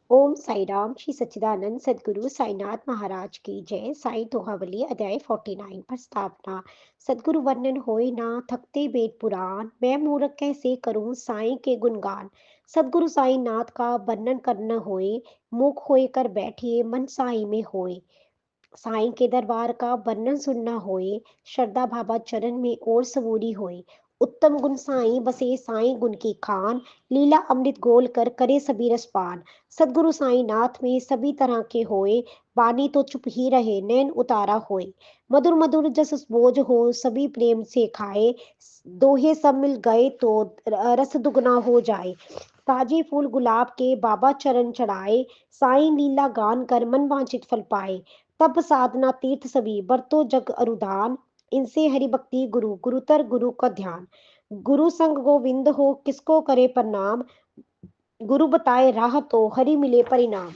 ओम साई राम श्री सच्चिदानंद सदगुरु साईनाथ महाराज की जय। साई दोहावली अध्याय 49 पर स्थापना। सदगुरु वर्णन होए ना थकते वेद पुराण, मैं मूर्ख कैसे करूं साईं के गुणगान। सदगुरु साई नाथ का वर्णन करना होए, मुख होए कर बैठिए मन साई में होए। साईं के दरबार का वर्णन सुनना होए, श्रद्धा भावा चरण में और सबूरी होए। उत्तम गुण साईं बसे साईं गुण की खान, लीला अमृत गोल कर करे सभी रसपान। सदगुरु साईं नाथ में सभी तरह के होए, बानी तो चुप ही रहे नैन उतारा होए। मधुर मधुर जस बोझ हो सभी प्रेम से खाए, दोहे सब मिल गए तो रस दुगना हो जाए। ताजे फूल गुलाब के बाबा चरण चढ़ाए, साईं लीला गान कर मन वांछित फल पाए। तप साधना तीर्थ सभी बरतो जग अरुदान, इनसे हरि भक्ति गुरु गुरुतर गुरु का ध्यान। गुरु संग गोविंद हो किसको करे प्रणाम, गुरु बताए राह तो हरि मिले परिणाम।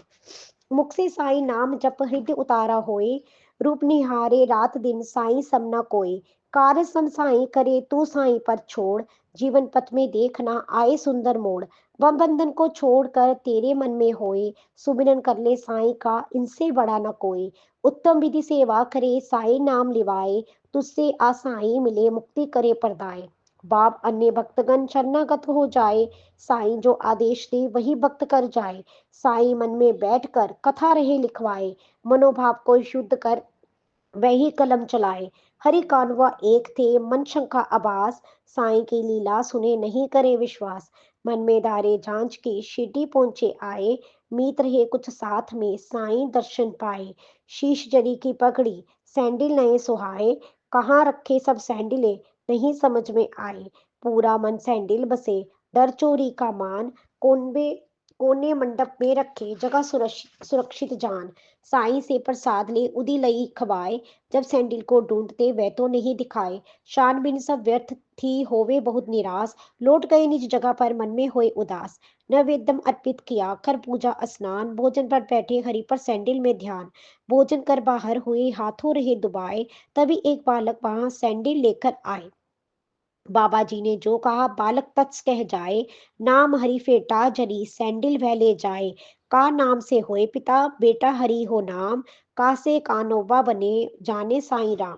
मुख से साई नाम जप हृदय उतारा होए, रूप निहारे रात दिन साई समना कोई। कार्य सम साई करे तू साई पर छोड़, जीवन पथ में देखना आए सुंदर मोड़। वह बंधन को छोड़कर तेरे मन में होए, सुमिरन कर ले साई का इनसे बड़ा न कोई। उत्तम विधि सेवा करे साई नाम लिवाए, तुझसे आसाई मिले मुक्ति करे परदाए। बाप अन्य भक्तगण शरणागत हो जाए, साईं जो आदेश दे वही भक्त कर जाए। साईं मन में बैठकर कथा रहे लिखवाए, मनोभाव को शुद्ध कर वही कलम चलाए। हरि कानवा एक थे मन शंका आभास, साईं की लीला सुने नहीं करे विश्वास। मन में धारे जांच की शिरडी पहुंचे आए, मीत रहे कुछ साथ में साईं दर्शन पाए। शीश जरी की पगड़ी सैंडल नए सुहाए, कहाँ रखे सब सैंडले नहीं समझ में आए। पूरा मन सैंडल बसे डर चोरी का मान, कोनबे कोने मंडप में रखे जगह सुरक्षित जान। साईं से प्रसाद ले उदी लई खवाए, जब सैंडल को ढूंढते वह तो नहीं दिखाए। छानबीन सब व्यर्थ थी होवे बहुत निराश, लौट गए निज जगह पर मन में होए उदास। नैवेद्यम अर्पित किया कर पूजा स्नान, भोजन पर बैठे हरि पर सैंडल में ध्यान। भोजन कर बाहर हुए हाथों रहे दुबाए, तभी एक बालक वहां सैंडल लेकर आए। बाबा जी ने जो कहा बालक तत्स कह जाए, नाम हरि फेटा जरी सैंडल वह ले जाए। का नाम से होए पिता बेटा हरि हो नाम, का से कानोबा बने जाने साईं राम।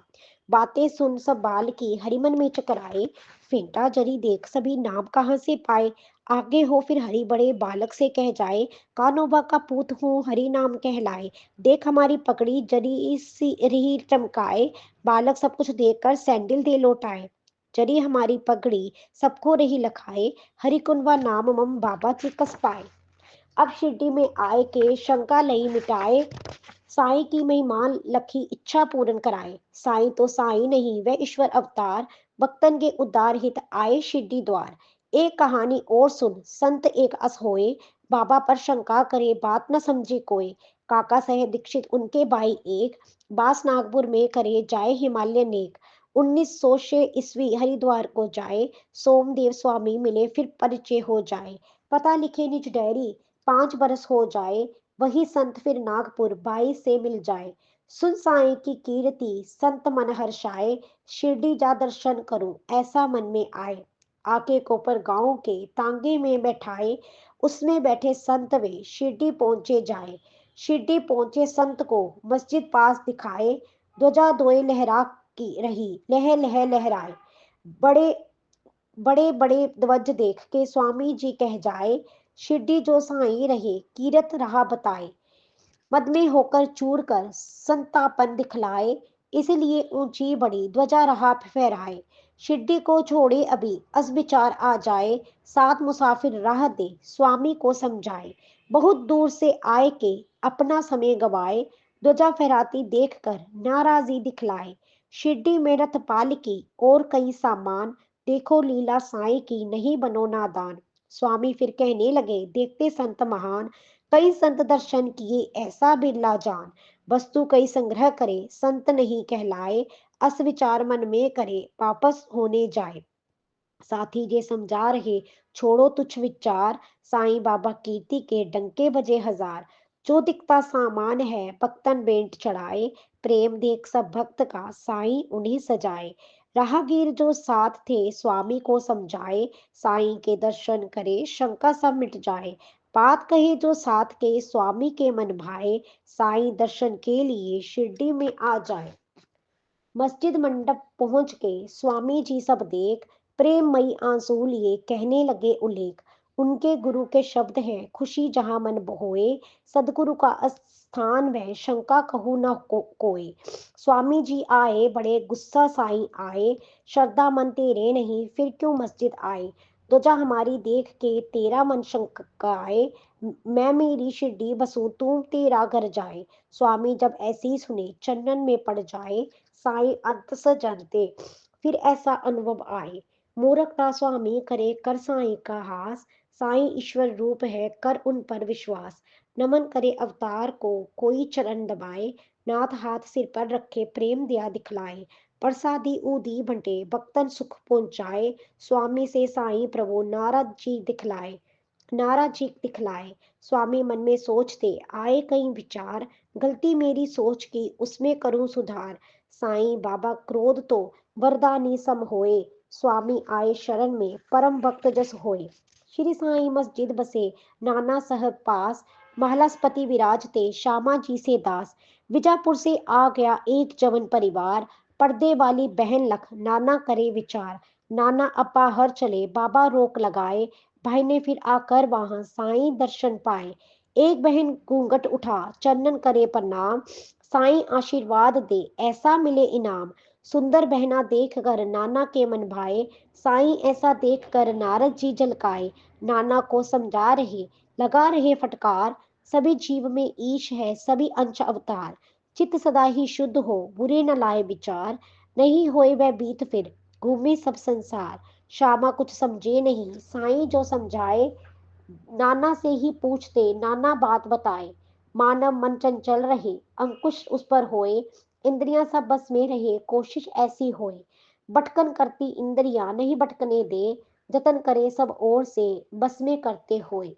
बातें सुन सब बाल की हरि मन में चकराए, फेंटा जरी देख सभी नाम कहाँ से पाए। आगे हो फिर हरि बड़े बालक से कह जाए, कानोबा का पूत हूँ हरि नाम कहलाए। देख हमारी पकड़ी जरी सी रही चमकाए, बालक सब कुछ देखकर सैंडल दे लौटाए। जरी हमारी पगड़ी सबको रही लखाए, हरि कुनवा नाम मम बाबा की कस पाए। अब शिरडी में आए के शंका लई मिटाए, साईं की महिमान लखी इच्छा पूर्ण कराए। साईं तो साईं नहीं वह ईश्वर अवतार, भक्तन के उद्धार हित आए शिरडी द्वार। एक कहानी और सुन संत एक अस होए, बाबा पर शंका करे बात न समझे कोई। काका सह दीक्षित उनके भाई एक, बास नागपुर में करे जाए हिमालय नेक। 1900 से ईस्वी हरिद्वार को जाए, सोमदेव स्वामी मिले फिर परिचय हो जाए। पता लिखे निज डायरी 5 बरस हो जाए, वही संत फिर नागपुर बाई से मिल जाए। सुन साई की कीर्ति संत मन हर्षाए, शिरडी जा दर्शन करूं ऐसा मन में आए। आके कोपर गांव के तांगे में बैठाए, उसमें बैठे संत वे शिरडी पहुंचे जाए। शिरडी पहुंचे संत को मस्जिद पास दिखाए, ध्वजा दोए लहरा की रही लह लह लहराए। बड़े बड़े बड़े ध्वज देख के स्वामी जी कह जाए, शिरडी जो साई रहे कीरत रहा बताए। मद में होकर चूर कर संतापन दिखलाए, इसलिए ऊंची बड़ी ध्वजा रहा फहराए। शिरडी को छोड़े अभी अस विचार आ जाए, साथ मुसाफिर राह दे स्वामी को समझाए। बहुत दूर से आए के अपना समय गवाए, ध्वजा फहराती देख कर नाराजी दिखलाए। शिरडी में रथ पालकी और कई सामान, देखो लीला साई की नहीं बनो नादान। स्वामी फिर कहने लगे देखते संत महान, कई संत दर्शन किए ऐसा बिरला जान। वस्तु कई संग्रह करे संत नहीं कहलाए, अस विचार मन में करे वापस होने जाए। साथी जे समझा रहे छोड़ो तुच्छ विचार, साईं बाबा कीर्ति के डंके बजे हजार। जो दिखता सामान है भक्तन बेंट चढ़ाए, प्रेम देख सब भक्त का साईं उन्हें सजाए। राहगीर जो साथ थे स्वामी को समझाए, साईं के दर्शन करे शंका सब मिट जाए। बात कहे जो साथ के स्वामी के मन भाए, साईं दर्शन के लिए शिरडी में आ जाए। मस्जिद मंडप पहुंच के स्वामी जी सब देख प्रेममयी आंसू लिए कहने लगे उल्लेख। उनके गुरु के शब्द हैं खुशी जहां मन होए, सदगुरु का स्थान वह शंका कहूँ न कोई। स्वामी जी आए बड़े गुस्सा साईं आए, श्रद्धा मन तेरे नहीं फिर क्यों मस्जिद आए। ध्वजा हमारी देख के तेरा मन शंकाए, मैं मेरी शिरडी बसूं तू तेरा घर जाए। स्वामी जब ऐसी सुने चन्नन में पड़ जाए, साईं अंत स जानते फिर ऐसा अनुभव आए। मूर्ख का स्वामी करे कर साईं का हास, साईं ईश्वर रूप है कर उन पर विश्वास। नमन करे अवतार को कोई चरण दबाए, नाथ हाथ सिर पर रखे प्रेम दिया दिखलाए। प्रसादी ऊदी बंटे भक्तन सुख पहुंचाए, स्वामी से साईं प्रभु नारद जी दिखलाए। नाराजी दिखलाए। स्वामी मन में सोचते आए कई विचार, गलती मेरी सोच की उसमें करूं सुधार। साईं बाबा क्रोध तो वरदानी सम होए, स्वामी आए शरण में परम भक्त जस होए। श्री साईं मस्जिद बसे नाना साहब पास, महलसपति विराजते श्यामा जी से दास। विजापुर से आ गया एक जवन परिवार, पर्दे वाली बहन लख नाना करे विचार। नाना अपा हर चले बाबा रोक लगाए, भाई ने फिर आकर वहां साईं दर्शन पाए। एक बहन घूंघट उठा चंदन करे प्रणाम, साईं आशीर्वाद दे ऐसा मिले इनाम। सुंदर बहना देख कर नाना के मन भाए, साईं ऐसा देख कर नारद जी झलकाए। नाना को समझा रहे लगा रहे फटकार, सभी जीव में ईश है सभी अंश अवतार। चित्त सदा ही शुद्ध हो बुरे न लाए विचार, नहीं होए वह बीत फिर घूमे सब संसार। श्यामा कुछ समझे नहीं साईं जो समझाए, नाना से ही पूछते नाना बात बताए। मानव मन चंचल रहे अंकुश उस पर होए, इंद्रियां सब बस में रहे कोशिश ऐसी होए। भटकन करती इंद्रियां नहीं भटकने दे, जतन करे सब ओर से बस में करते होए।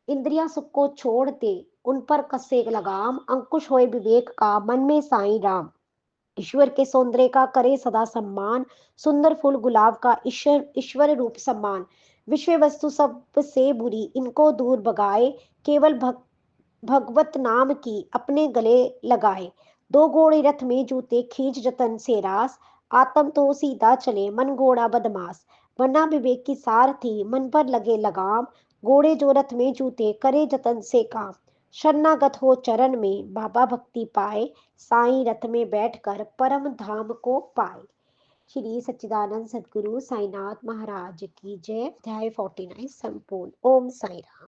इंद्रियां सुख को छोड़ दे उन पर कसे लगाम, अंकुश होए विवेक का मन में साईं राम। ईश्वर के सौंदर्य का करे सदा सम्मान, सुंदर फूल गुलाब का ईश्वर ईश्वर रूप सम्मान। विषय वस्तु सब से बुरी इनको दूर भगाए, केवल भगवत नाम की अपने गले लगाए। दो घोड़े रथ में जूते खींच जतन से रास, आत्म तो सीधा चले मन घोड़ा बदमाश। वरना विवेक की सारथी मन पर लगे लगाम, घोड़े जो रथ में जूते करे जतन से काम। शरणागत हो चरण में बाबा भक्ति पाए, साईं रथ में बैठकर परम धाम को पाए। श्री सच्चिदानंद सदगुरु साईनाथ महाराज की जय। अध्याय 49 संपूर्ण। ओम साई राम।